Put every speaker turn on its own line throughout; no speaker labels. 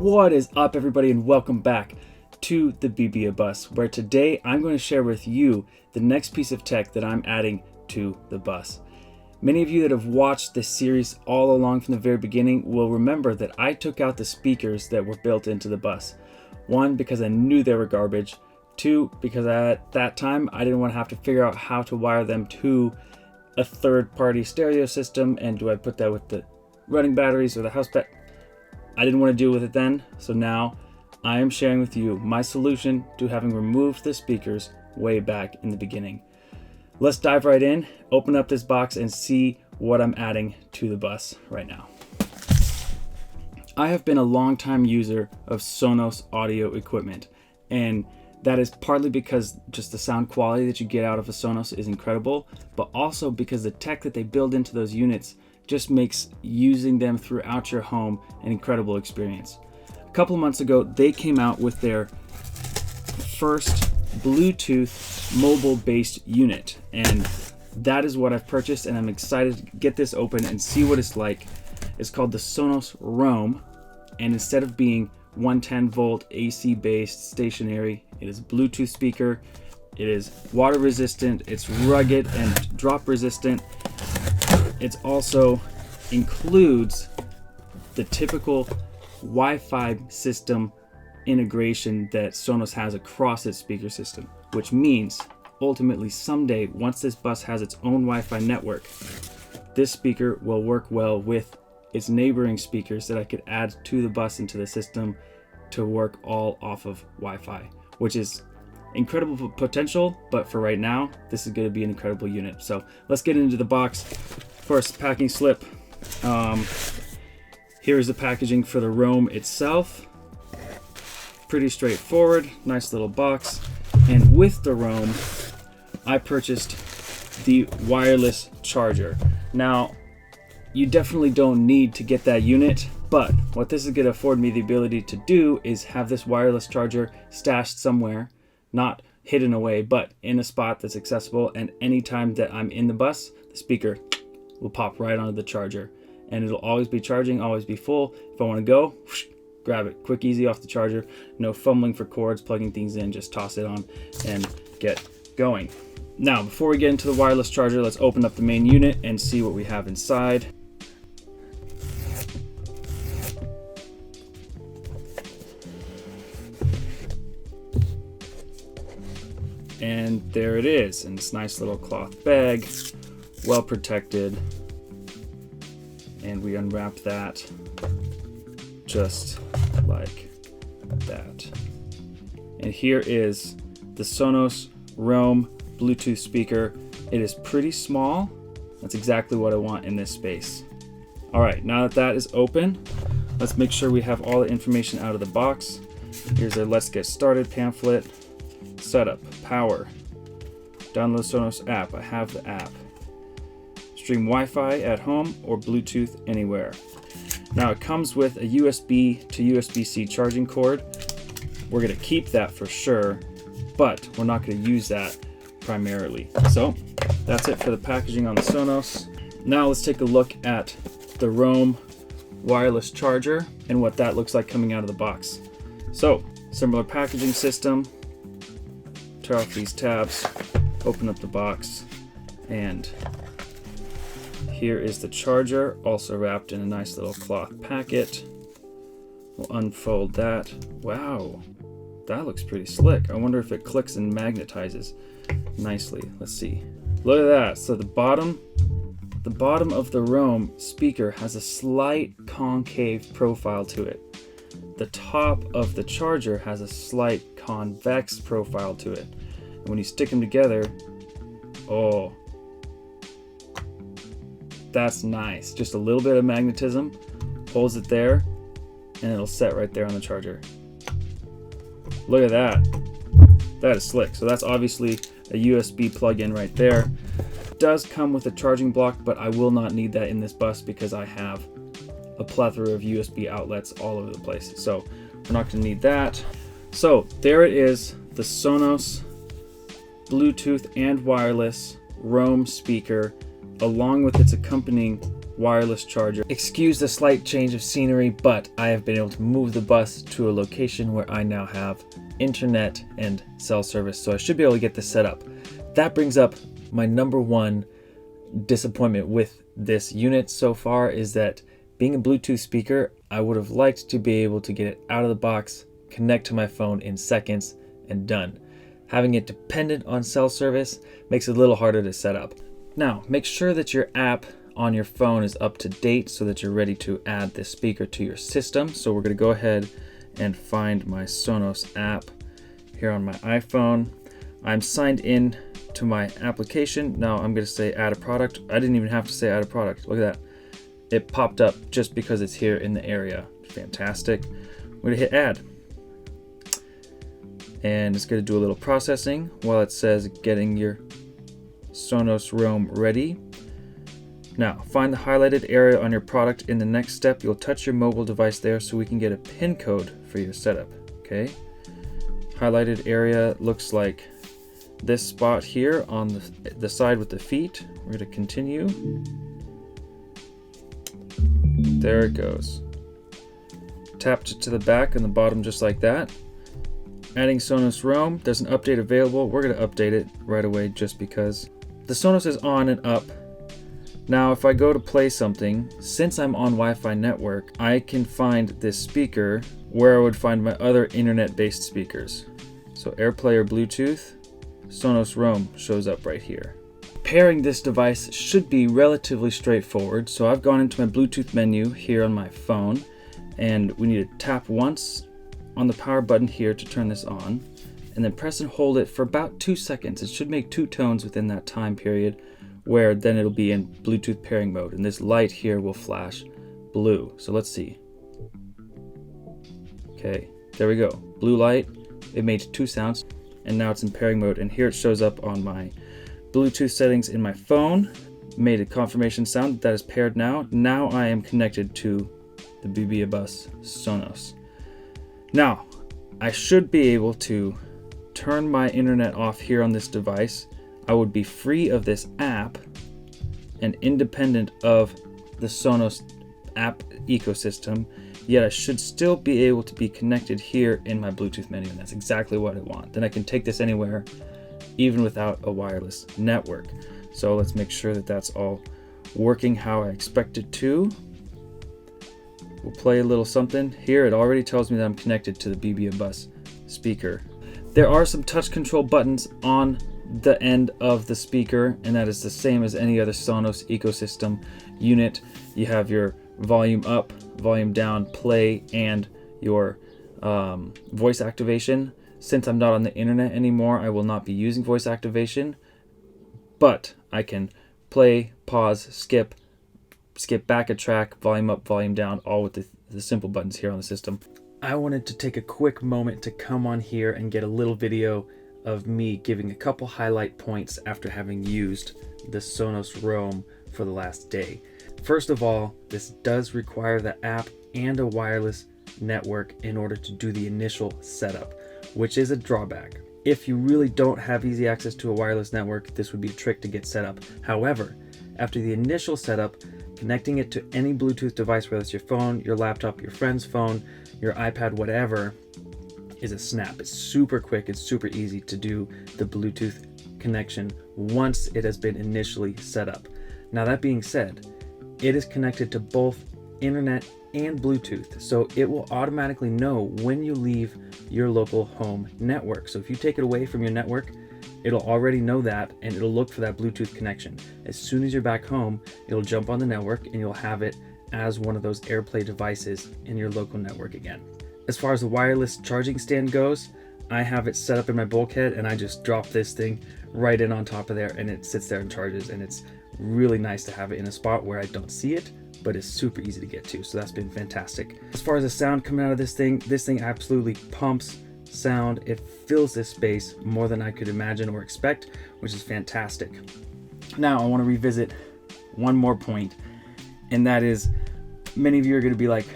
What is up, everybody, and welcome back to the BB Bus, where today I'm going to share with you the next piece of tech that I'm adding to the bus. Many of you that have watched this series all along from the very beginning will remember that I took out the speakers that were built into the bus. One, because I knew they were garbage. Two, because at that time I didn't want to have to figure out how to wire them to a third-party stereo system, and do I put that with the running batteries or the house bat? I didn't want to deal with it then, so now I am sharing with you my solution to having removed the speakers way back in the beginning. Let's dive right in, open up this box, and see what I'm adding to the bus right now. I have been a long-time user of Sonos audio equipment, and that is partly because just the sound quality that you get out of a Sonos is incredible, but also because the tech that they build into those units just makes using them throughout your home an incredible experience. A couple of months ago, they came out with their first Bluetooth mobile-based unit, and that is what I've purchased, and I'm excited to get this open and see what it's like. It's called the Sonos Roam, and instead of being 110 volt AC based stationary, it is a Bluetooth speaker. It is water resistant, it's rugged and drop resistant. It also includes the typical Wi-Fi system integration that Sonos has across its speaker system, which means ultimately someday, once this bus has its own Wi-Fi network, this speaker will work well with its neighboring speakers that I could add to the bus into the system to work all off of Wi-Fi, which is incredible potential, but for right now, this is going to be an incredible unit. So let's get into the box. First, packing slip. Here's the packaging for the Roam itself. Pretty straightforward, nice little box. And with the Roam, I purchased the wireless charger. Now, you definitely don't need to get that unit, but what this is going to afford me the ability to do is have this wireless charger stashed somewhere, not hidden away, but in a spot that's accessible, and anytime that I'm in the bus, the speaker will pop right onto the charger, and it'll always be charging, always be full. If I want to go, whoosh, grab it quick, easy off the charger. No fumbling for cords, plugging things in, just toss it on and get going. Now, before we get into the wireless charger, let's open up the main unit and see what we have inside. And there it is, in this nice little cloth bag, well protected. And we unwrap that just like that. And here is the Sonos Roam Bluetooth speaker. It is pretty small. That's exactly what I want in this space. All right, now that that is open, let's make sure we have all the information out of the box. Here's a Let's Get Started pamphlet. Setup, power, download Sonos app. I have the app. Stream Wi-Fi at home or Bluetooth anywhere. Now it comes with a USB to USB-C charging cord. We're going to keep that for sure, but we're not going to use that primarily. So that's it for the packaging on the Sonos. Now let's take a look at the Roam wireless charger and what that looks like coming out of the box. So similar packaging system. Tear off these tabs, open up the box, and here is the charger, also wrapped in a nice little cloth packet. We'll unfold that. Wow, that looks pretty slick. I wonder if it clicks and magnetizes nicely. Let's see. Look at that. So the bottom of the Roam speaker has a slight concave profile to it. The top of the charger has a slight convex profile to it. And when you stick them together, oh, that's nice. Just a little bit of magnetism holds it there, and it'll set right there on the charger. Look at that. That is slick. So that's obviously a USB plug-in right there. It does come with a charging block, but I will not need that in this bus because I have a plethora of USB outlets all over the place. So we're not going to need that. So there it is, the Sonos Bluetooth and wireless Roam speaker, along with its accompanying wireless charger. Excuse the slight change of scenery, but I have been able to move the bus to a location where I now have internet and cell service, so I should be able to get this set up. That brings up my number one disappointment with this unit so far, is that being a Bluetooth speaker, I would have liked to be able to get it out of the box, connect to my phone in seconds, and done. Having it dependent on cell service makes it a little harder to set up. Now, make sure that your app on your phone is up to date so that you're ready to add this speaker to your system. So we're going to go ahead and find my Sonos app here on my iPhone. I'm signed in to my application. Now I'm going to say add a product. I didn't even have to say add a product. Look at that. It popped up just because it's here in the area. Fantastic. I'm going to hit add. And it's going to do a little processing while it says getting your Sonos Roam ready. Now, find the highlighted area on your product. In the next step, you'll touch your mobile device there so we can get a PIN code for your setup. Okay. Highlighted area looks like this spot here on the side with the feet. We're going to continue. There it goes. Tapped it to the back and the bottom just like that. Adding Sonos Roam. There's an update available. We're going to update it right away just because. The Sonos is on and up. Now, if I go to play something, since I'm on Wi-Fi network, I can find this speaker where I would find my other internet-based speakers. So AirPlay or Bluetooth, Sonos Roam shows up right here. Pairing this device should be relatively straightforward. So I've gone into my Bluetooth menu here on my phone, and we need to tap once on the power button here to turn this on, and then press and hold it for about 2 seconds. It should make 2 tones within that time period, where then it'll be in Bluetooth pairing mode, and this light here will flash blue. So let's see. Okay, there we go. Blue light, it made 2 sounds, and now it's in pairing mode, and here it shows up on my Bluetooth settings in my phone. Made a confirmation sound that is paired now. Now I am connected to the BB Bus Sonos. Now, I should be able to turn my internet off here on this device. I would be free of this app and independent of the Sonos app ecosystem, yet I should still be able to be connected here in my Bluetooth menu, and that's exactly what I want. Then I can take this anywhere, even without a wireless network. So let's make sure that that's all working how I expect it to. We'll play a little something. Here it already tells me that I'm connected to the BB Bus speaker. There are some touch control buttons on the end of the speaker, and that is the same as any other Sonos ecosystem unit. You have your volume up, volume down, play, and your voice activation. Since I'm not on the internet anymore, I will not be using voice activation, but I can play, pause, skip back a track, volume up, volume down, all with the simple buttons here on the system. I wanted to take a quick moment to come on here and get a little video of me giving a couple highlight points after having used the Sonos Roam for the last day. First of all, this does require the app and a wireless network in order to do the initial setup, which is a drawback. If you really don't have easy access to a wireless network, this would be a trick to get set up. However, after the initial setup, connecting it to any Bluetooth device, whether it's your phone, your laptop, your friend's phone, your iPad, whatever, is a snap. It's super quick. It's super easy to do the Bluetooth connection once it has been initially set up. Now, that being said, it is connected to both internet and Bluetooth, so it will automatically know when you leave your local home network. So if you take it away from your network, it'll already know that, and it'll look for that Bluetooth connection. As soon as you're back home, it'll jump on the network and you'll have it as one of those AirPlay devices in your local network again. As far as the wireless charging stand goes, I have it set up in my bulkhead, and I just drop this thing right in on top of there, and it sits there and charges, and it's really nice to have it in a spot where I don't see it, but it's super easy to get to. So that's been fantastic. As far as the sound coming out of this thing absolutely pumps sound. It fills this space more than I could imagine or expect, which is fantastic. Now I want to revisit one more point, and that is, many of you are going to be like,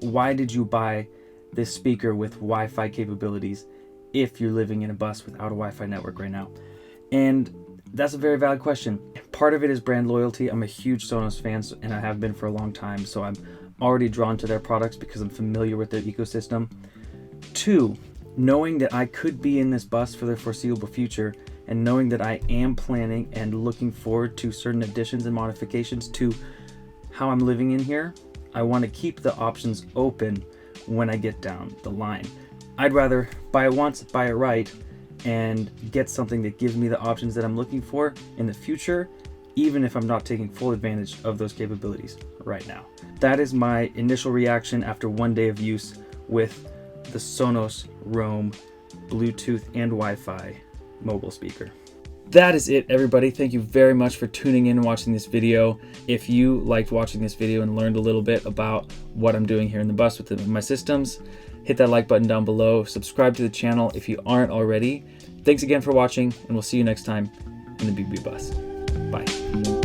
why did you buy this speaker with Wi-Fi capabilities if you're living in a bus without a Wi-Fi network right now? And that's a very valid question. Part of it is brand loyalty. I'm a huge Sonos fan, and I have been for a long time, so I'm already drawn to their products because I'm familiar with their ecosystem. 2, knowing that I could be in this bus for the foreseeable future, and knowing that I am planning and looking forward to certain additions and modifications to how I'm living in here, I want to keep the options open when I get down the line. I'd rather buy it once, buy it right, and get something that gives me the options that I'm looking for in the future, even if I'm not taking full advantage of those capabilities right now. That is my initial reaction after 1 day of use with the Sonos Roam Bluetooth and Wi-Fi mobile speaker. That is it, everybody. Thank you very much for tuning in and watching this video. If you liked watching this video and learned a little bit about what I'm doing here in the bus with my systems, hit that like button down below. Subscribe to the channel if you aren't already. Thanks again for watching, and we'll see you next time in the BB Bus. Bye.